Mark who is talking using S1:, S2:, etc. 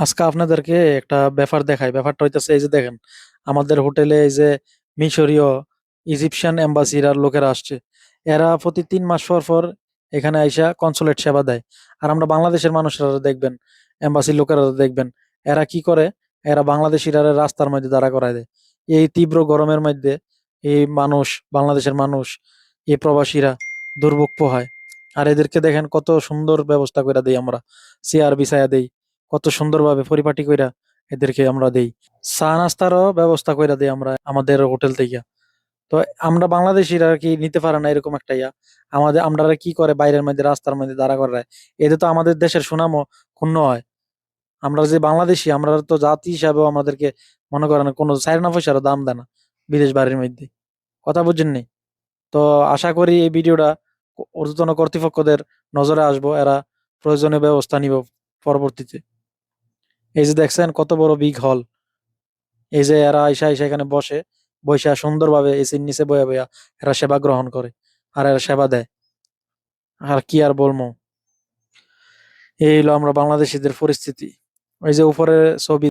S1: আজকে আপনাদেরকে একটা ব্যাপার দেখাই। ব্যাপারটা হইতেছে এই যে দেখেন, আমাদের হোটেলে এই যে মিশরীয় ইজিপশিয়ান এম্বাসির আর লোকেরা আসছে। এরা প্রতি 3 মাস পর পর এখানে আইসা কনসুলেট সেবা দেয়। আর আমরা বাংলাদেশের মানুষরা দেখবেন, এম্বাসির লোকেরা দেখবেন, এরা কি করে, এরা বাংলাদেশিরা রাস্তার মধ্যে দাঁড়া করায় দেয়। এই তীব্র গরমের মধ্যে এই মানুষ, বাংলাদেশের মানুষ, এই প্রবাসীরা দুর্ভোগ পোহায়। আর এদেরকে দেখেন কত সুন্দর ব্যবস্থা করে দেই আমরা, চেয়ার বিছায়া দেই, কত সুন্দরভাবে পরিপাটি কইরা এদেরকে আমরা দেই। চা নাস্তারও ব্যবস্থা কইরা দেই আমরা আমাদের হোটেল থেকে। তো আমরা বাংলাদেশিরা আর কি নিতে পারে না এরকম একটা ইয়া। আমরা কি করে বাইরের মধ্যে রাস্তার মধ্যে দাঁড়া করায়। এতে তো আমাদের দেশের সুনামও ক্ষুণ্ণ হয়। আমরা যে বাংলাদেশি, আমরা তো জাতি হিসাবেও আমাদেরকে মনে করেন কোনো চার না পয়সারও দাম দেয় না বিদেশ বাড়ির মধ্যে। কথা বুঝছেননি? তো আশা করি এই ভিডিওটা ঊর্ধ্বতন কর্তৃপক্ষদের নজরে আসবো, এরা প্রয়োজনীয় ব্যবস্থা নিব পরবর্তীতে। এই যে দেখছেন কত বড় বিগ হল, এই যে এরা আইসা আইসা এখানে বসে, বৈশা সুন্দরভাবে এসির নিচে বয়া বয়া এরা সেবা গ্রহণ করে, আর এরা সেবা দেয়। আর কি আর বলবো, এই হলো আমরা বাংলাদেশিদের পরিস্থিতি। ওই যে উপরে ছবি